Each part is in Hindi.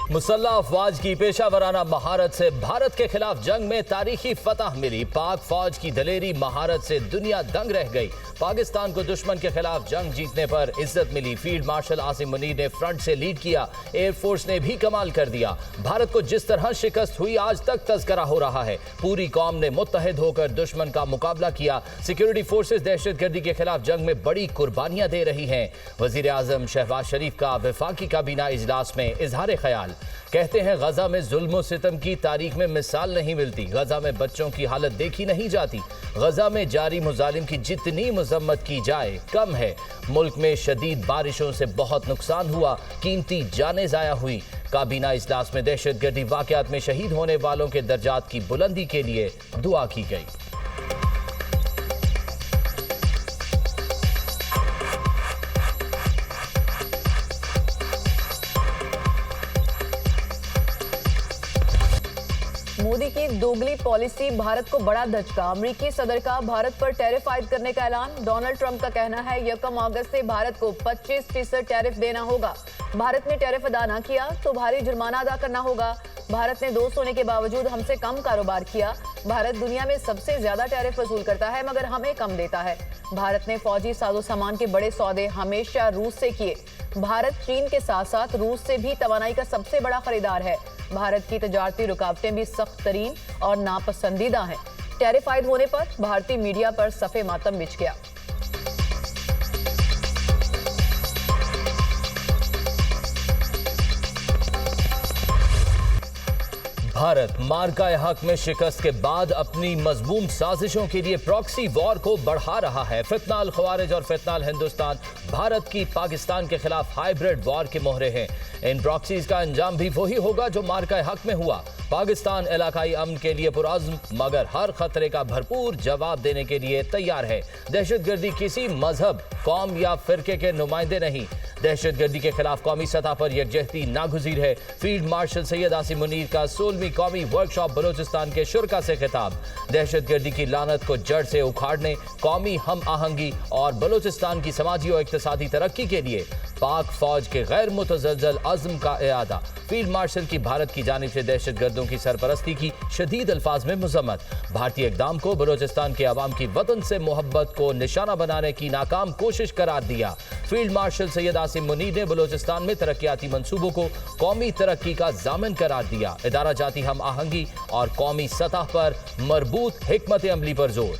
मुसल्लह अफवाज की पेशावराना महारत से भारत के खिलाफ जंग में तारीखी फतह मिली। पाक फौज की दलेरी महारत से दुनिया दंग रह गई। पाकिस्तान को दुश्मन के खिलाफ जंग जीतने पर इज्जत मिली। फील्ड मार्शल आसिम मुनीर ने फ्रंट से लीड किया। एयरफोर्स ने भी कमाल कर दिया। भारत को जिस तरह शिकस्त हुई आज तक तज़किरा हो रहा है। पूरी कौम ने मुत्तहिद होकर दुश्मन का मुकाबला किया। सिक्योरिटी फोर्सेस दहशतगर्दी के खिलाफ जंग में बड़ी कुर्बानियां दे रही हैं। वजीर आजम शहबाज शरीफ का वफाकी काबीना इजलास में इजहार ख्याल। कहते हैं गजा में जुल्म सितम की तारीख में मिसाल नहीं मिलती। गजा में बच्चों की हालत देखी नहीं जाती। गजा में जारी मुजालिम की जितनी मजम्मत की जाए कम है। मुल्क में शदीद बारिशों से बहुत नुकसान हुआ। कीमती जानें जाया हुई। काबीना इजलास में दहशतगर्दी वाकयात में शहीद होने वालों के दर्जात की बुलंदी के लिए दुआ की गई। मोदी की दोगली पॉलिसी भारत को बड़ा धचका। अमेरिकी सदर का भारत पर टैरिफ आयद करने का ऐलान। डोनाल्ड ट्रंप का कहना है 1 अगस्त से भारत को 25% टैरिफ देना होगा। भारत ने टैरिफ अदा न किया तो भारी जुर्माना अदा करना होगा। भारत ने दोस्त होने के बावजूद हमसे कम कारोबार किया। भारत दुनिया में सबसे ज्यादा टैरिफ वसूल करता है मगर हमें कम देता है। भारत ने फौजी साजो सामान के बड़े सौदे हमेशा रूस से किए। भारत चीन के साथ साथ रूस से भी तवानाई का सबसे बड़ा खरीदार है। भारत की तजारती रुकावटें भी सख्त तरीन और नापसंदीदा हैं। टैरिफ आयद होने पर भारतीय मीडिया पर सफ़े मातम बिछ गया। भारत मार्का हक में शिकस्त के बाद अपनी मजमूम साजिशों के लिए प्रॉक्सी वॉर को बढ़ा रहा है। फितनाल खवारिज और फितनाल हिंदुस्तान भारत की पाकिस्तान के खिलाफ हाइब्रिड वॉर के मोहरे हैं। इन प्रॉक्सीज का अंजाम भी वही होगा जो मार्का हक में हुआ। पाकिस्तान इलाकाई अमन के लिए पुरअज़्म मगर हर खतरे का भरपूर जवाब देने के लिए तैयार है। दहशतगर्दी किसी मजहब, कौम या फिरके के नुमाइंदे नहीं। दहशतगर्दी के खिलाफ कौमी सतह पर यकजहती नागुज़ीर है। फील्ड मार्शल सैयद आसिम मुनीर का 16वीं कौमी वर्कशॉप बलोचिस्तान के शुरा से खिताब। दहशतगर्दी की लानत को जड़ से उखाड़ने, कौमी हम आहंगी और बलोचिस्तान की समाजी और इक्तसादी तरक्की के लिए पाक फौज के गैर मुतज़लज़ल अज़्म का इरादा। फील्ड मार्शल की भारत की जानिब से दहशतगर्दों की सरपरस्ती की शदीद अल्फाज में मजम्मत। भारतीय इक़दाम को बलोचिस्तान के अवाम की वतन से मोहब्बत को निशाना बनाने की नाकाम कोशिश करार दिया। फील्ड मार्शल सैयद आसिम मुनीर ने बलोचिस्तान में तरक्याती मंसूबों को कौमी तरक्की का जामिन करार दिया। इदारा जाती हम आहंगी और कौमी सतह पर मरबूत हिकमत अमली पर जोर।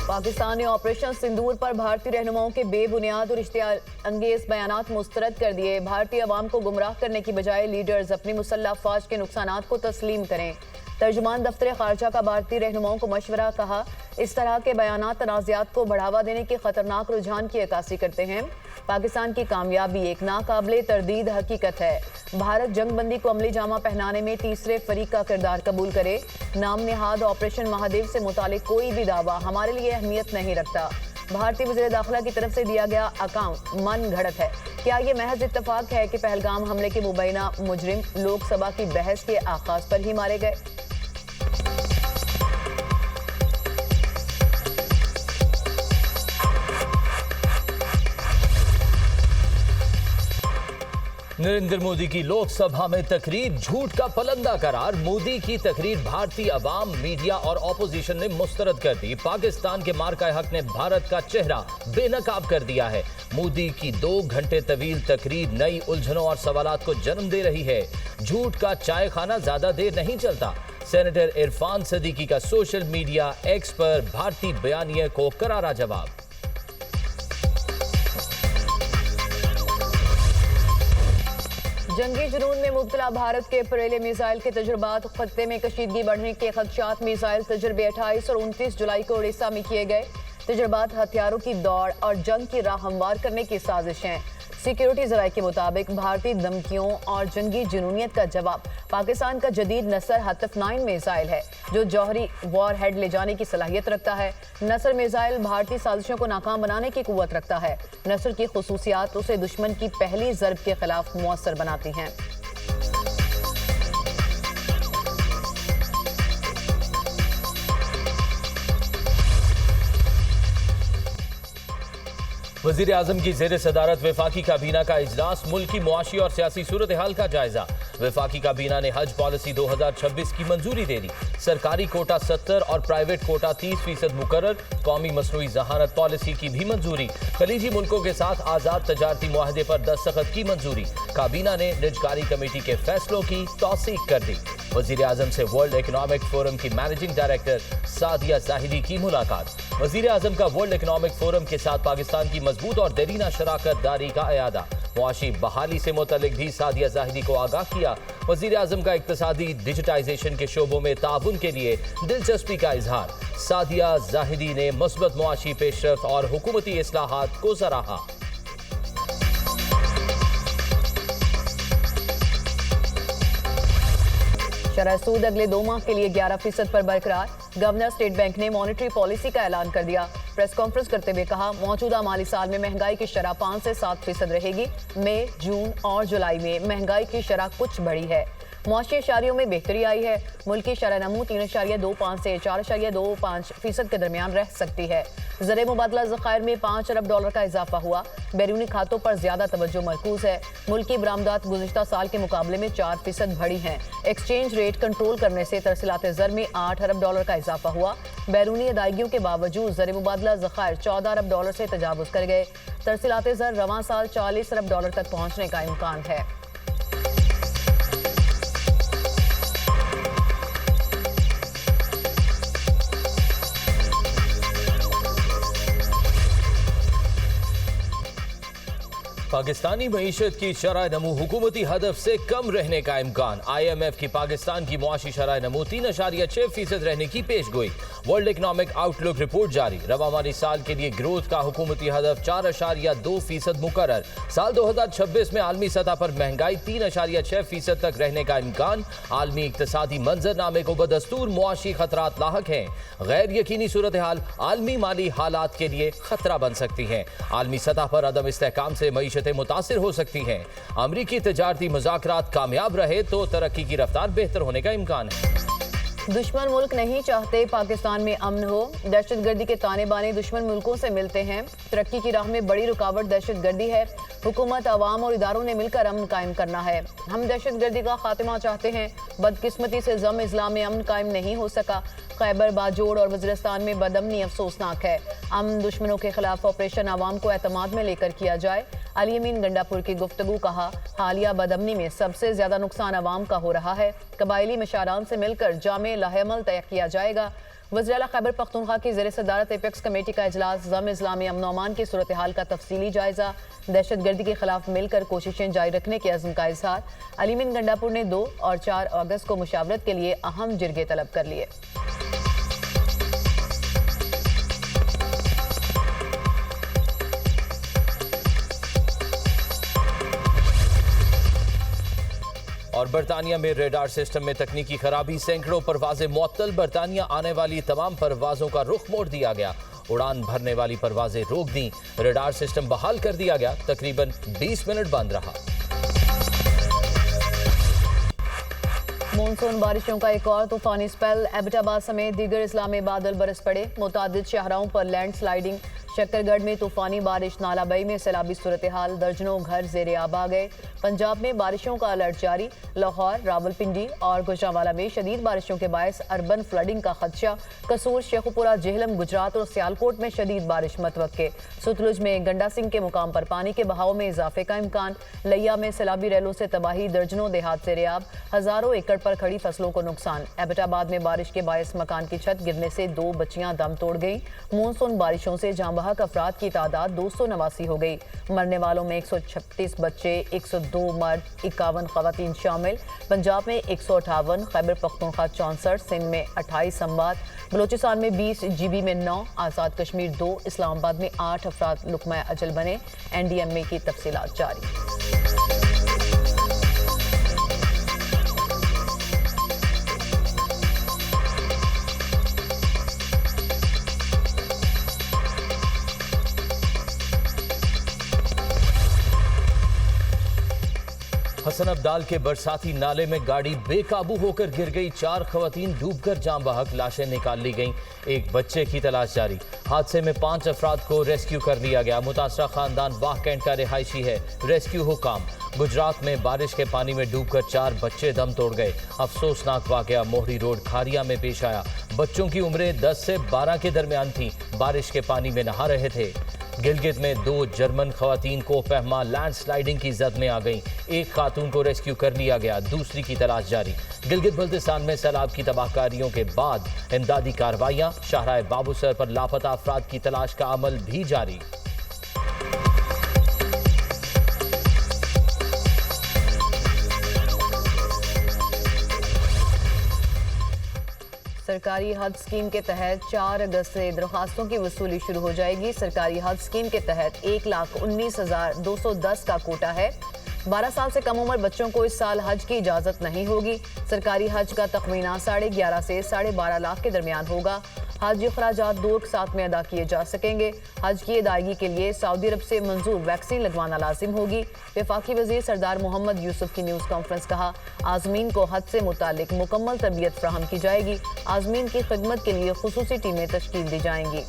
पाकिस्तान ने ऑपरेशन सिंदूर पर भारतीय रहनुमाओं के बेबुनियाद और इश्तियाल अंगेज बयानात मुस्तरद कर दिए। भारतीय अवाम को गुमराह करने की बजाय लीडर्स अपनी मुसल्लह अफवाज के नुकसानात को तस्लीम करें। तर्जुमान दफ्तर खारजा का भारतीय रहनुमाओं को मशवरा। कहा इस तरह के बयानात तनाज़ात को बढ़ावा देने के खतरनाक रुझान की अक्कासी करते हैं। पाकिस्तान की कामयाबी एक नाकाबिले तरदीद हकीकत है। भारत जंगबंदी को अमली जामा पहनाने में तीसरे फरीक का किरदार कबूल करे। नाम निहाद ऑपरेशन महादेव से मुतालिक कोई भी दावा हमारे लिए अहमियत नहीं रखता। भारतीय वज़ीर दाखिला की तरफ से दिया गया अकाउंट मन घड़त है। क्या ये महज इत्तफाक है कि पहलगाम हमले के मुबैना मुजरिम लोकसभा की बहस के आगाज पर ही मारे गए? नरेंद्र मोदी की लोकसभा में तकरीर झूठ का पलंदा करार। मोदी की तकरीर भारतीय अवाम, मीडिया और ऑपोजिशन ने मुस्तरद कर दी। पाकिस्तान के मार्का हक ने भारत का चेहरा बेनकाब कर दिया है। मोदी की 2 घंटे तवील तकरीर नई उलझनों और सवालात को जन्म दे रही है। झूठ का चाय खाना ज्यादा देर नहीं चलता। सेनेटर इरफान सदीकी का सोशल मीडिया एक्स पर भारतीय बयानिए को करारा जवाब। जंगी जुनून में मुब्तला भारत के बरेली मिसाइल के तजुर्बात। खत्ते में कशीदगी बढ़ने के खदशात। मिसाइल तजुर्बे 28 और 29 जुलाई को उड़ीसा में किए गए। तजुर्बात हथियारों की दौड़ और जंग की राह हमवार करने की साजिश हैं। सिक्योरिटी जराये के मुताबिक भारतीय धमकियों और जंगी जुनूनियत का जवाब पाकिस्तान का जदीद नसर हतफ 9 मिसाइल है जो जौहरी वॉर हेड ले जाने की सलाहियत रखता है। नसर मिसाइल भारतीय साजिशों को नाकाम बनाने की कुव्वत रखता है। नसर की खुसूसियात उसे दुश्मन की पहली जरब के खिलाफ मुअस्सर बनाती हैं। वजीर आजम की जेर सदारत वफाकी काबीना का इजलास, मुल्की मुआशी और सियासी सूरत हाल का जायजा। वफाकी काबीना ने हज पॉलिसी 2026 की मंजूरी दे दी। सरकारी कोटा 70 और प्राइवेट कोटा 30% मुकर्रर। कौमी मसनूई जहानत पॉलिसी की भी मंजूरी। खलीजी मुल्कों के साथ आजाद तजारती मुआहदे पर दस्तखत की मंजूरी। काबीना ने निजकारी कमेटी के फैसलों की तौसीक कर दी। वजीर आजम से वर्ल्ड इकोनॉमिक फोरम की मैनेजिंग डायरेक्टर सादिया जाहिदी की मुलाकात। वजीर आजम का वर्ल्ड इकोनॉमिक फोरम के साथ पाकिस्तान की मजबूत और देरीना शराकत दारी का अयादा। मुआशी बहाली से मुतल्लिक भी सादिया जाहिदी को आगाह किया। वजीर आजम का इक्तसादी डिजिटाइजेशन के शोबों में ताउन के लिए दिलचस्पी का इजहार। सादिया जाहिदी ने मुस्बत मुआशी पेशरफ और हुकूमती इस्लाहात को सराहा। शरह सूद अगले 2 माह के लिए 11% पर बरकरार। गवर्नर स्टेट बैंक ने मॉनेटरी पॉलिसी का ऐलान कर दिया। प्रेस कॉन्फ्रेंस करते हुए कहा, मौजूदा माली साल में महंगाई की शरह 5 से 7% रहेगी। मई, जून और जुलाई में महंगाई की शरह कुछ बढ़ी है। मुआशी इशारियों में बेहतरी आई है। मुल्की शरह नमू 3.25 से 4.25% के दरमियान रह सकती है। ज़र मुबादला ज़खायर में $5 अरब का इजाफा हुआ। बैरूनी खातों पर ज्यादा तवज्जो मरकूज है। मुल्की बरामदात गुज़िश्ता साल के मुकाबले में 4% बढ़ी हैं। एक्सचेंज रेट कंट्रोल करने से तरसीलात ज़र में $8 अरब का इजाफा हुआ। बैरूनी अदायगियों के बावजूद ज़र मुबादला ज़खायर $14 अरब से तजावुज़ कर गए। तरसीलात ज़र रवां साल $40 अरब तक पहुँचने का इम्कान है। पाकिस्तानी मईशत की शरह नमू हुकूमती हदफ से कम रहने का इम्कान। IMF की पाकिस्तान की मुआशी शरह नमू 3.6% रहने की पेशगोई। वर्ल्ड इकोनॉमिक आउटलुक रिपोर्ट जारी। रवा माली साल के लिए ग्रोथ का हुकूमती हदफ 4.2% मुकर्रर। साल 2026 में आलमी सतह पर महंगाई 3.6% तक रहने का इम्कान। आलमी इक्तसादी मंजरनामे को बदस्तूर मुआशी खतरात लाहक हैं। गैर यकीनी सूरत हाल आलमी माली हालात के लिए खतरा बन सकती हैं। आलमी सतह पर अदम इस्तेहकाम से मईशत मुतासिर हो सकती हैं। अमरीकी तजारती मुज़ाकरात कामयाब रहे तो तरक्की की रफ्तार बेहतर होने का इम्कान है। दुश्मन मुल्क नहीं चाहते पाकिस्तान में अमन हो। दहशतगर्दी के ताने बाने दुश्मन मुल्कों से मिलते हैं। तरक्की की राह में बड़ी रुकावट दहशतगर्दी है। हुकूमत, अवाम और इदारों ने मिलकर अमन कायम करना है। हम दहशतगर्दी का खात्मा चाहते हैं। बदकिस्मती से जम इस्लाम में अमन कायम नहीं हो सका। खैबर, बाजोड़ और वज़ीरिस्तान में बदअमनी अफसोसनाक है। अमन दुश्मनों के खिलाफ ऑपरेशन अवाम को एतमाद में लेकर किया जाए। अली अमीन गंडापुर की गुफ्तगू। कहा, हालिया बदअमनी में सबसे ज्यादा नुकसान अवाम का हो रहा है। कबायली मशारान से मिलकर जामे लाहेअमल तय किया जाएगा। वज़ीर खैबर पख्तूनख्वा की ज़ेर सदारत एपेक्स कमेटी का इजलास। जम इस्लामी अमन अमान की सूरत हाल का तफसीली जायजा। दहशतगर्दी के खिलाफ मिलकर कोशिशें जारी रखने के अज़्म का इजहार। अली अमीन गंडापुर ने 2 और 4 अगस्त को मुशावरत के लिए अहम जिरगे तलब कर लिए। और बरतानिया में रेडार सिस्टम में तकनीकी खराबी, सैकड़ों परवाजें मुअत्तल। बरतानिया आने वाली तमाम परवाजों का रुख मोड़ दिया गया। उड़ान भरने वाली परवाजें रोक दी। रेडार सिस्टम बहाल कर दिया गया। तकरीबन 20 मिनट बंद रहा। मानसून बारिशों का एक और तूफानी स्पेल। एबटाबाद समेत दीगर इस्लाम में बादल बरस पड़े। मुतादिद शाहराहों पर लैंड स्लाइडिंग। शक्करगढ़ में तूफानी बारिश। नालाबई में सैलाबी सूरत हाल। दर्जनों घर ज़ेरे आब आ गए। पंजाब में बारिशों का अलर्ट जारी। लाहौर, रावलपिंडी और गुजरांवाला में शदीद बारिशों के बायस अर्बन फ्लडिंग का खदशा। कसूर, शेखुपुरा, जेहलम, गुजरात और सियालकोट में शदीद बारिश मतवक्के। सतलुज में गंडा सिंह के मुकाम पर पानी के बहाव में इजाफे का इम्कान। लिया में सैलाबी रैलों से तबाही। दर्जनों देहात ज़ेरे आब। हजारों एकड़ पर खड़ी फसलों को नुकसान। एबटाबाद में बारिश के बायस मकान की छत गिरने से 2 बच्चियां दम तोड़ गईं। मानसून बारिशों से जांबा अफराद की तादाद 289 हो गई। मरने वालों में 136 बच्चे, 102 मर्द, 51 खवातीन शामिल। पंजाब में 158, खैबर पख्तूनख्वा 64, सिंध में 28 संबाद, बलोचिस्तान में 20, GB में 9, आज़ाद कश्मीर 2, इस्लामाबाद में 8 अफराद लुकमा अजल बने। NDMA की तफसीलात जारी। हसन अब्दाल के बरसाती नाले में गाड़ी बेकाबू होकर गिर गई। 4 खवातीन डूबकर जान बहक। लाशें निकाल ली गईं। एक बच्चे की तलाश जारी। हादसे में 5 अफराद को रेस्क्यू कर लिया गया। मुतासरा खानदान वाह कैंट का रिहायशी है। रेस्क्यू हुकाम। गुजरात में बारिश के पानी में डूबकर 4 बच्चे दम तोड़ गए। अफसोसनाक वाकया मोहरी रोड खारिया में पेश आया। बच्चों की उम्रें 10 से 12 के दरमियान थी। बारिश के पानी में नहा रहे थे। गिलगित में 2 जर्मन खवातीन को फहमा लैंडस्लाइडिंग की जद में आ गई। एक खातून को रेस्क्यू कर लिया गया, दूसरी की तलाश जारी। गिलगित बल्तिस्तान में सैलाब की तबाहकारियों के बाद इमदादी कार्रवाइयां। शाहराह बाबूसर पर लापता अफराद की तलाश का अमल भी जारी। सरकारी हज स्कीम के तहत 4 अगस्त से दरख्वास्तों की वसूली शुरू हो जाएगी। सरकारी हज स्कीम के तहत 1,19,210 का कोटा है। 12 साल से कम उम्र बच्चों को इस साल हज की इजाजत नहीं होगी। सरकारी हज का तखमीना 11.5 से 12.5 लाख के दरमियान होगा। हज अखराजात 2 साथ में अदा किए जा सकेंगे। हज की अदायगी के लिए सऊदी अरब से मंजूर वैक्सीन लगवाना लाजिम होगी। वफाकी वजीर सरदार मोहम्मद यूसुफ की न्यूज़ कॉन्फ्रेंस। कहा, आज़मीन को हज से मुतालिक मुकम्मल तरबियत फ्राहम की जाएगी। आज़मीन की खिदमत के लिए खुसूसी टीमें तश्कील दी जाएंगी।